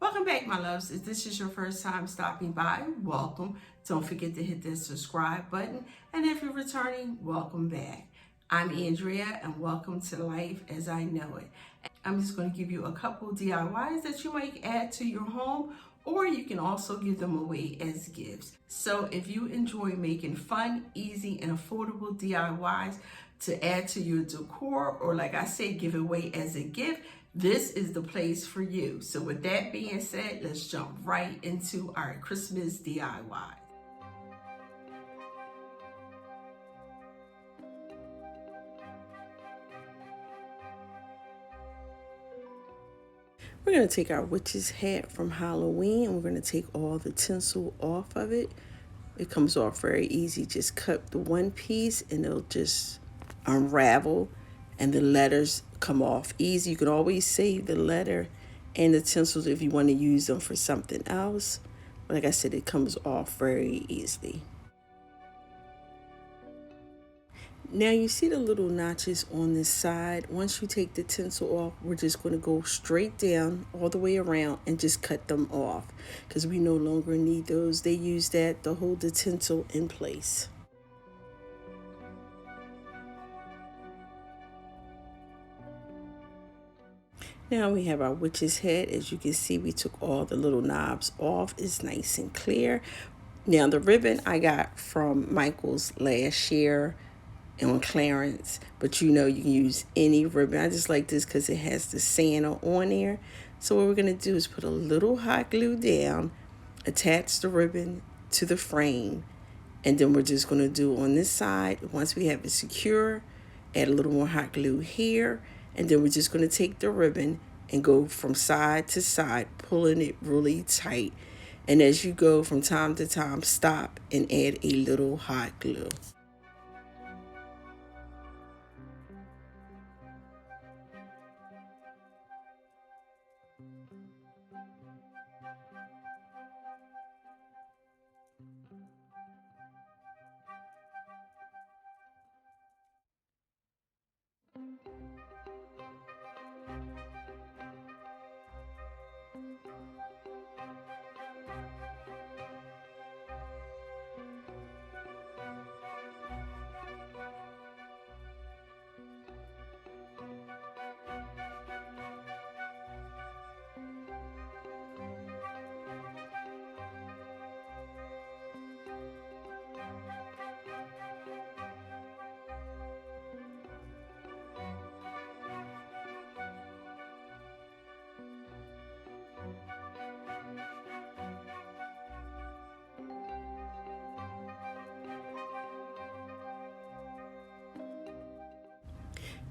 Welcome back, my loves. If this is your first time stopping by, welcome. Don't forget to hit that subscribe button. And if you're returning, welcome back. I'm Andrea, and welcome to Life as I Know It. I'm just going to give you a couple DIYs that you might add to your home, or you can also give them away as gifts. So if you enjoy making fun, easy, and affordable DIYs to add to your decor, or like I say, give away as a gift, this is the place for you. So with that being said, let's jump right into our Christmas DIY. We're going to take our witch's hat from Halloween and we're going to take all the tinsel off of it. It comes off very easy. Just cut the one piece and it'll just unravel and the letters come off easy. You can always save the letter and the tinsels if you want to use them for something else. But like I said, it comes off very easily. Now you see the little notches on this side. Once you take the tinsel off, we're just going to go straight down all the way around and just cut them off because we no longer need those. They use that to hold the tinsel in place. Now we have our witch's head. As you can see, we took all the little knobs off. It's nice and clear. Now the ribbon I got from Michael's last year on clearance, but you know you can use any ribbon. I just like this because it has the Santa on there. So what we're going to do is put a little hot glue down, attach the ribbon to the frame, and then we're just going to do on this side. Once we have it secure, add a little more hot glue here, and then we're just going to take the ribbon and go from side to side, pulling it really tight. And as you go from time to time, stop and add a little hot glue.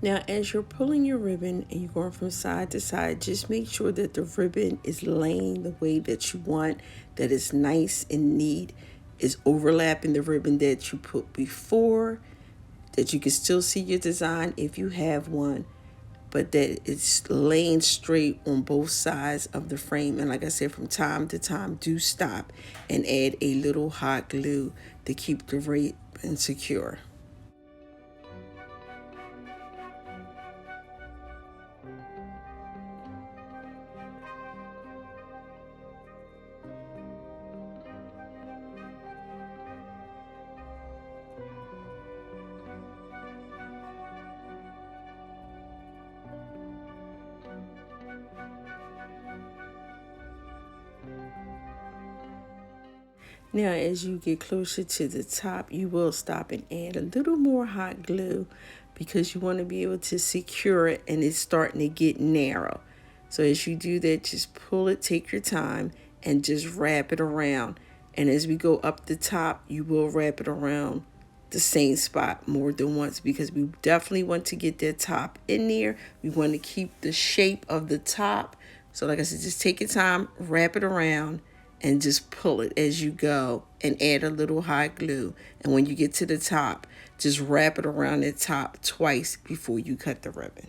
Now, as you're pulling your ribbon and you're going from side to side, just make sure that the ribbon is laying the way that you want, that it's nice and neat, is overlapping the ribbon that you put before, that you can still see your design if you have one, but that it's laying straight on both sides of the frame. And like I said, from time to time, do stop and add a little hot glue to keep the ribbon secure. Now, as you get closer to the top, you will stop and add a little more hot glue because you want to be able to secure it and it's starting to get narrow. So as you do that, just pull it, take your time, and just wrap it around. And as we go up the top, you will wrap it around the same spot more than once because we definitely want to get that top in there. We want to keep the shape of the top. So like I said, just take your time, wrap it around, and just pull it as you go and add a little hot glue. And when you get to the top, just wrap it around the top twice before you cut the ribbon.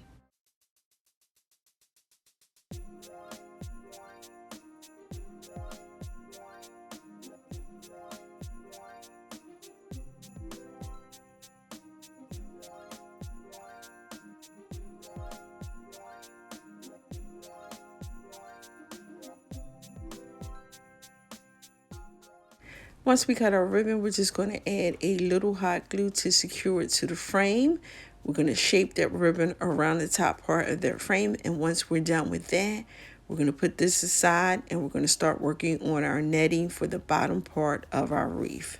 Once we cut our ribbon, we're just going to add a little hot glue to secure it to the frame. We're going to shape that ribbon around the top part of that frame. And once we're done with that, we're going to put this aside and we're going to start working on our netting for the bottom part of our wreath.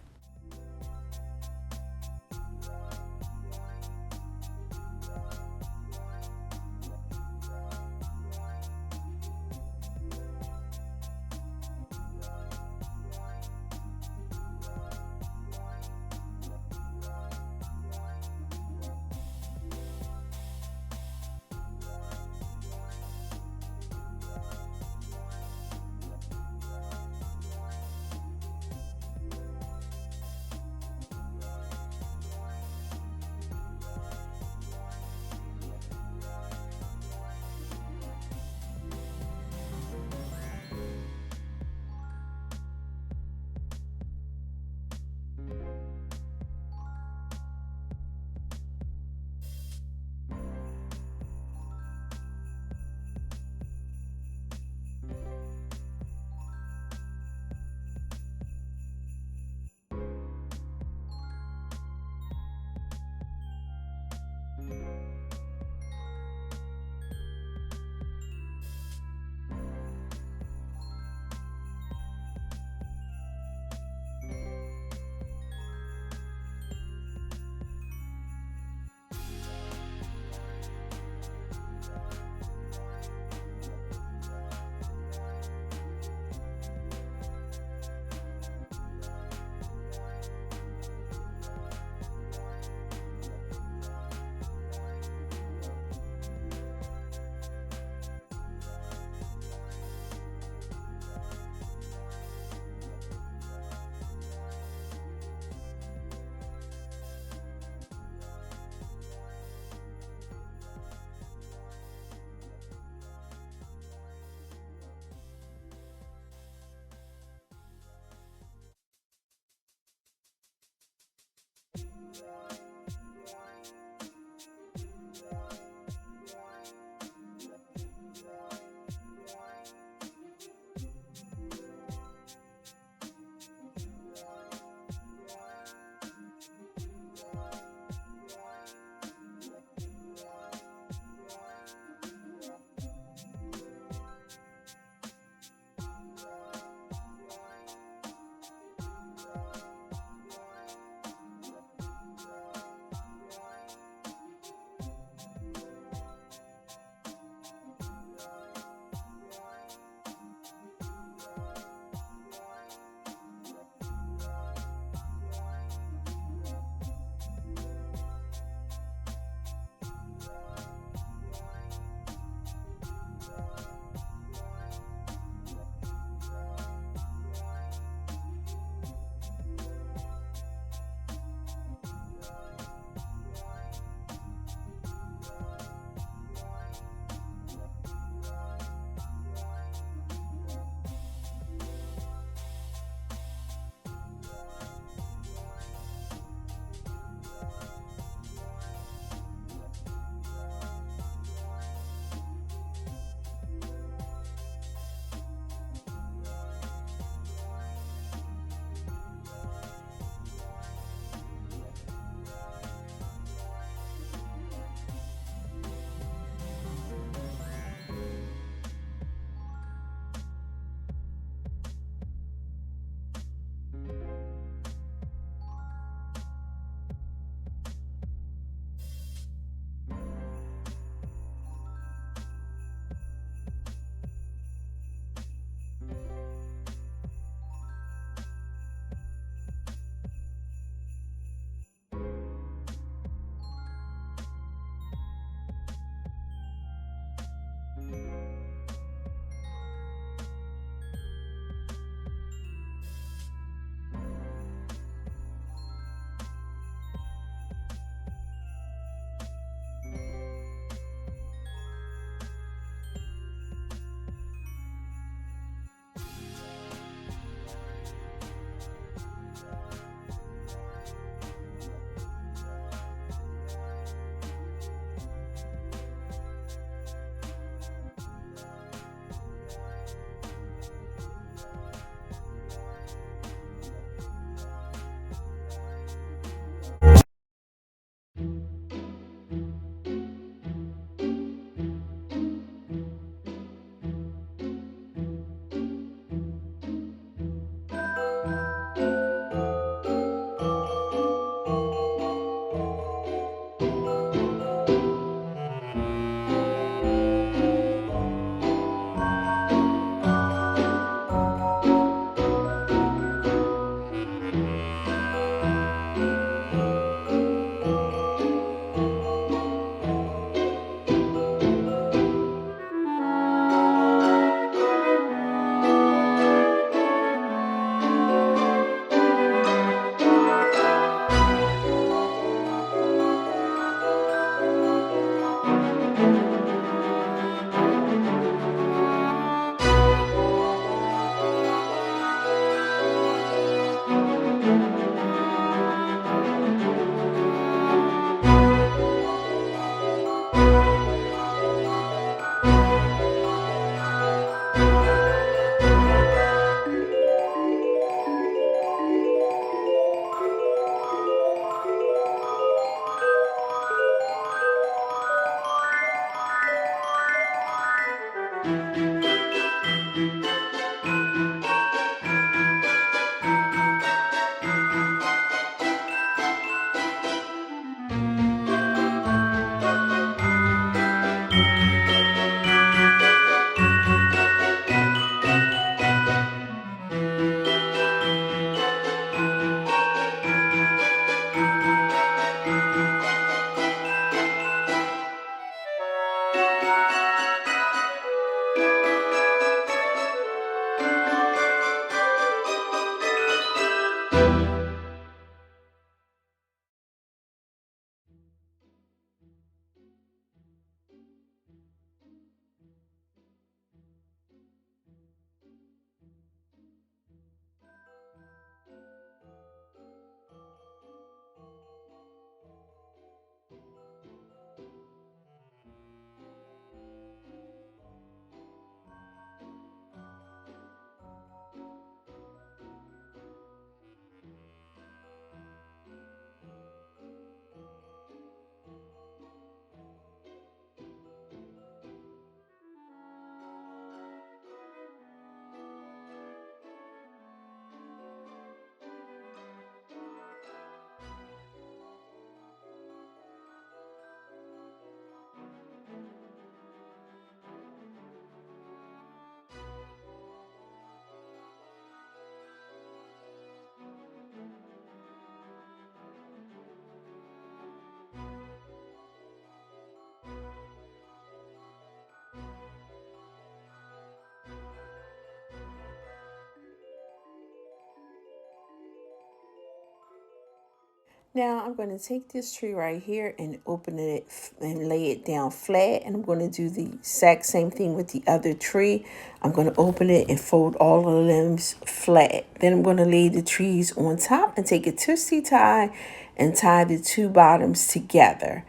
Now I'm going to take this tree right here and open it and lay it down flat. And I'm going to do the exact same thing with the other tree. I'm going to open it and fold all the limbs flat. Then I'm going to lay the trees on top and take a twisty tie and tie the two bottoms together.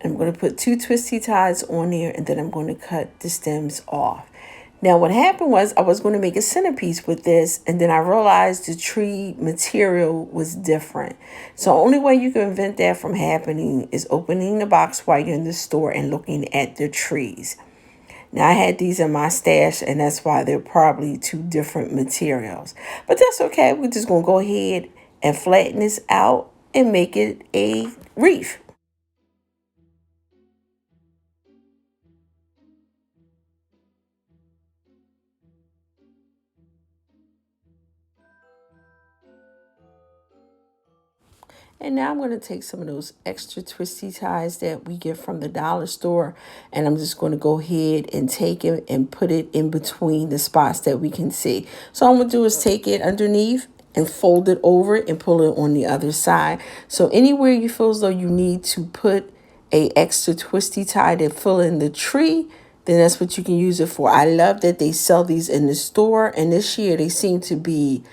I'm going to put two twisty ties on there, and then I'm going to cut the stems off. Now, what happened was I was going to make a centerpiece with this, and then I realized the tree material was different. So the only way you can prevent that from happening is opening the box while you're in the store and looking at the trees. Now, I had these in my stash, and that's why they're probably two different materials. But that's okay. We're just going to go ahead and flatten this out and make it a wreath. And now I'm going to take some of those extra twisty ties that we get from the dollar store, and I'm just going to go ahead and take it and put it in between the spots that we can see. So all I'm going to do is take it underneath and fold it over and pull it on the other side. So anywhere you feel as though you need to put a extra twisty tie to fill in the tree, then that's what you can use it for. I love that they sell these in the store, and this year they seem to be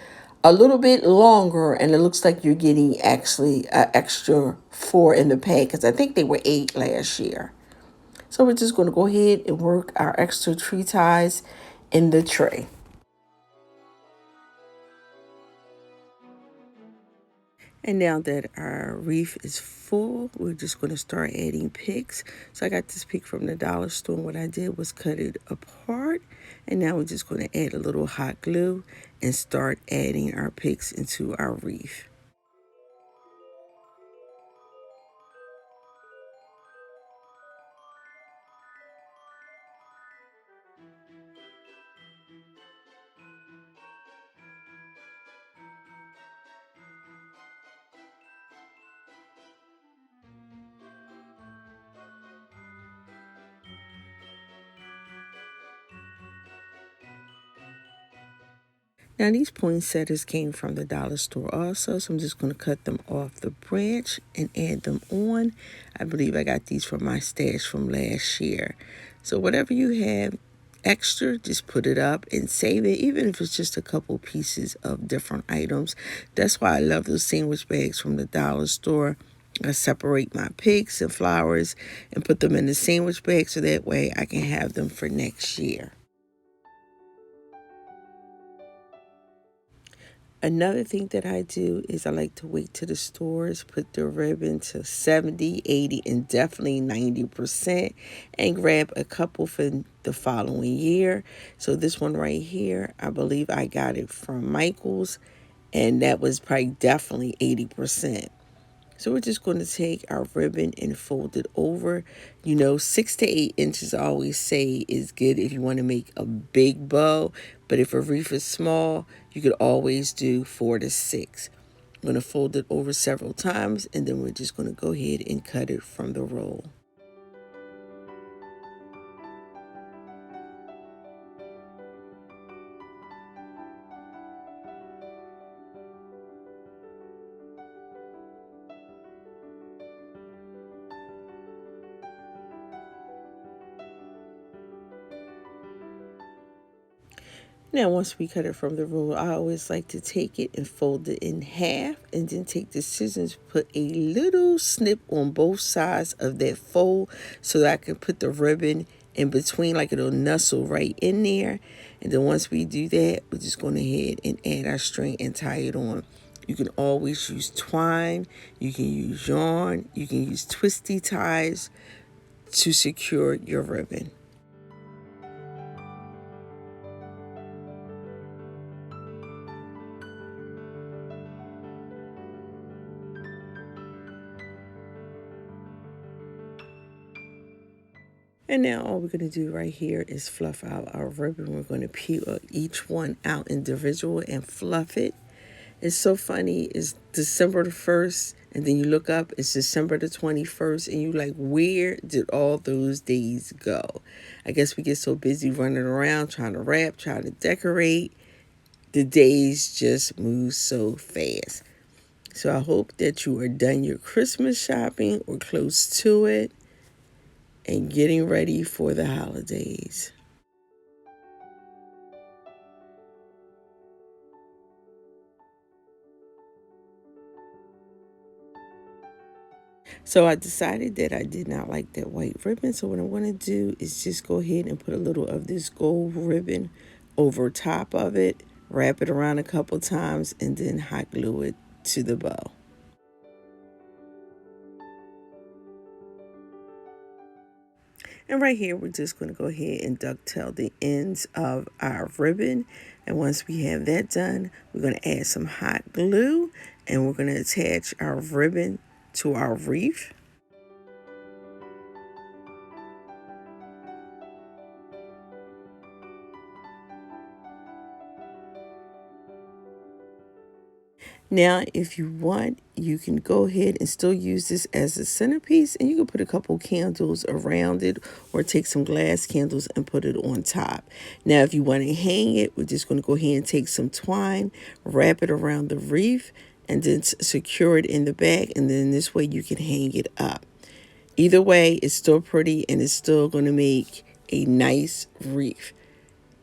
a little bit longer, and it looks like you're getting actually an extra 4 in the pack, because I think they were 8 last year. So we're just going to go ahead and work our extra tree ties in the tray. And now that our wreath is full, we're just going to start adding picks. So I got this pick from the dollar store. And what I did was cut it apart. And now we're just going to add a little hot glue and start adding our picks into our wreath. Now these poinsettias came from the dollar store also, so I'm just going to cut them off the branch and add them on. I believe I got these from my stash from last year. So whatever you have extra, just put it up and save it, even if it's just a couple pieces of different items. That's why I love those sandwich bags from the dollar store. I separate my picks and flowers and put them in the sandwich bag so that way I can have them for next year. Another thing that I do is I like to wait to the stores, put the ribbon to 70, 80, and definitely 90%, and grab a couple for the following year. So this one right here, I believe I got it from Michael's, and that was probably definitely 80%. So we're just going to take our ribbon and fold it over. 6 to 8 inches I always say is good if you want to make a big bow. But if a wreath is small, you could always do 4 to 6. I'm going to fold it over several times, and then we're just going to go ahead and cut it from the roll. Now, once we cut it from the roll, I always like to take it and fold it in half and then take the scissors, put a little snip on both sides of that fold so that I can put the ribbon in between, like it'll nestle right in there. And then once we do that, we're just going ahead and add our string and tie it on. You can always use twine, you can use yarn, you can use twisty ties to secure your ribbon. And now all we're going to do right here is fluff out our ribbon. We're going to peel each one out individual and fluff it. It's so funny. It's December the 1st, and then you look up, it's December the 21st, and you like, where did all those days go? I guess we get so busy running around, trying to wrap, trying to decorate. The days just move so fast. So I hope that you are done your Christmas shopping or close to it and getting ready for the holidays. So I decided that I did not like that white ribbon. So what I'm going to do is just go ahead and put a little of this gold ribbon over top of it, wrap it around a couple times, and then hot glue it to the bow. And right here, we're just going to go ahead and ducktail the ends of our ribbon. And once we have that done, we're going to add some hot glue, and we're going to attach our ribbon to our wreath. Now, if you want, you can go ahead and still use this as a centerpiece, and you can put a couple candles around it or take some glass candles and put it on top. Now, if you want to hang it, we're just going to go ahead and take some twine, wrap it around the wreath, and then secure it in the back, and then this way you can hang it up. Either way, it's still pretty and it's still going to make a nice wreath.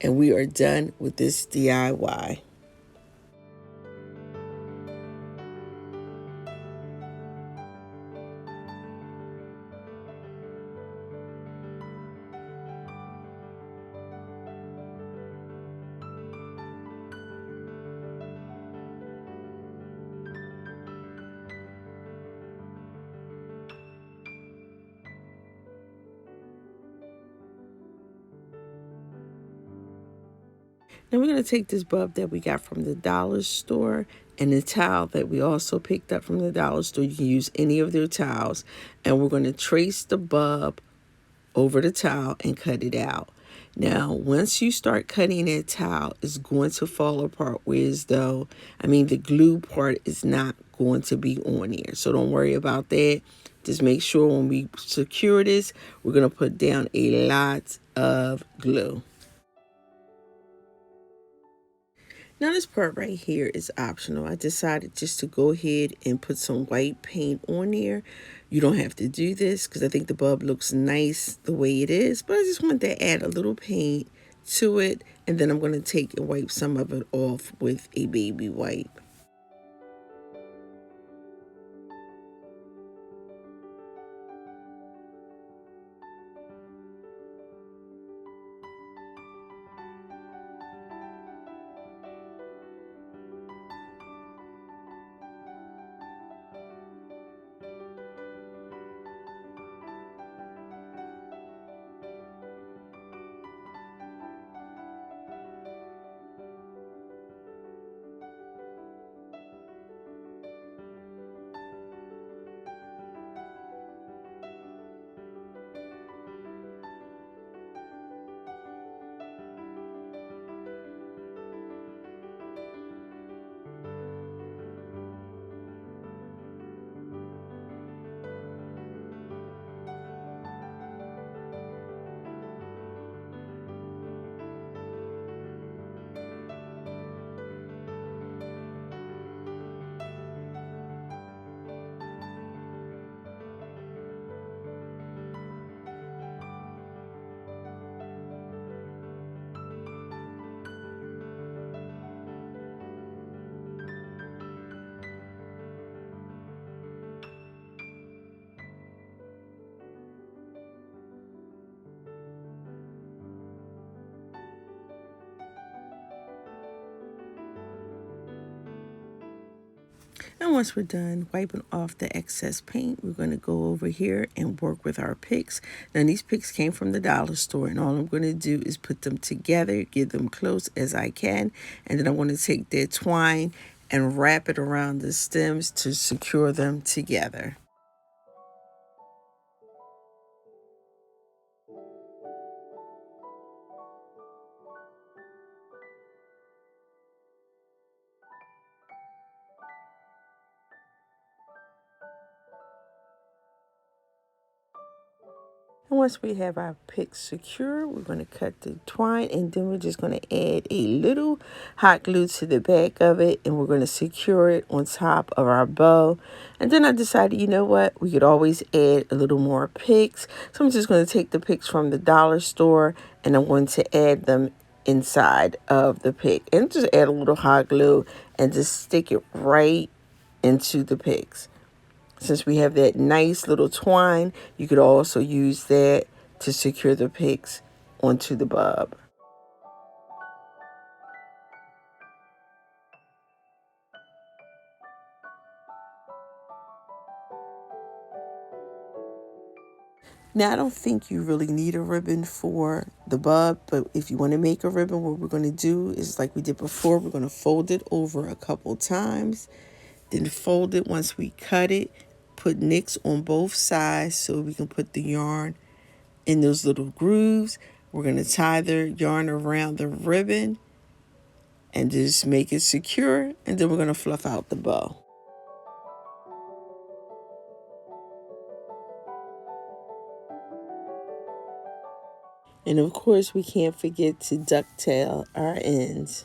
And we are done with this DIY. Now we're going to take this bulb that we got from the dollar store and the towel that we also picked up from the dollar store. You can use any of their towels. And we're going to trace the bulb over the towel and cut it out. Now, once you start cutting that towel, it's going to fall apart, whereas though, the glue part is not going to be on here. So don't worry about that. Just make sure when we secure this, we're going to put down a lot of glue. Now this part right here is optional. I decided just to go ahead and put some white paint on there. You don't have to do this because I think the bulb looks nice the way it is, but I just wanted to add a little paint to it, and then I'm going to take and wipe some of it off with a baby wipe. And once we're done wiping off the excess paint, we're going to go over here and work with our picks. Now these picks came from the dollar store, and all I'm going to do is put them together, get them close as I can, and then I want to take that twine and wrap it around the stems to secure them together. And once we have our pick secure, we're going to cut the twine, and then we're just going to add a little hot glue to the back of it, and we're going to secure it on top of our bow. And then I decided, you know what, we could always add a little more picks. So I'm just going to take the picks from the dollar store, and I'm going to add them inside of the pick. And just add a little hot glue and just stick it right into the picks. Since we have that nice little twine, you could also use that to secure the picks onto the bulb. Now, I don't think you really need a ribbon for the bulb, but if you want to make a ribbon, what we're going to do is like we did before, we're going to fold it over a couple times, then fold it once we cut it, put nicks on both sides so we can put the yarn in those little grooves. We're going to tie the yarn around the ribbon and just make it secure, and then we're going to fluff out the bow. And of course, we can't forget to ducktail our ends.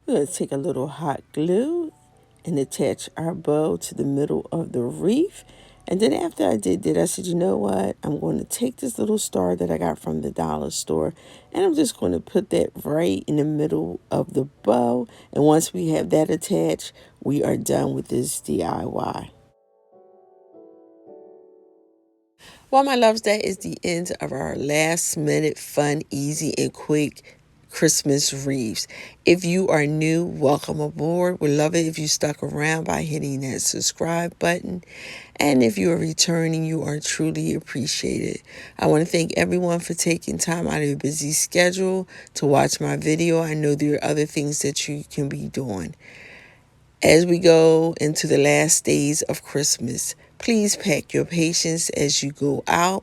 We're going to take a little hot glue and attach our bow to the middle of the wreath. And then after I did that, I said, you know what? I'm going to take this little star that I got from the dollar store, and I'm just going to put that right in the middle of the bow. And once we have that attached, we are done with this DIY. Well, my loves, that is the end of our last minute fun, easy, and quick Christmas wreaths. If you are new, welcome aboard. We'd love it if you stuck around by hitting that subscribe button. And if you are returning, you are truly appreciated. I want to thank everyone for taking time out of your busy schedule to watch my video. I know there are other things that you can be doing. As we go into the last days of Christmas, please pack your patience as you go out.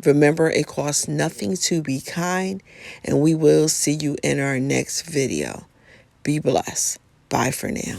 Remember, it costs nothing to be kind, and we will see you in our next video. Be blessed. Bye for now.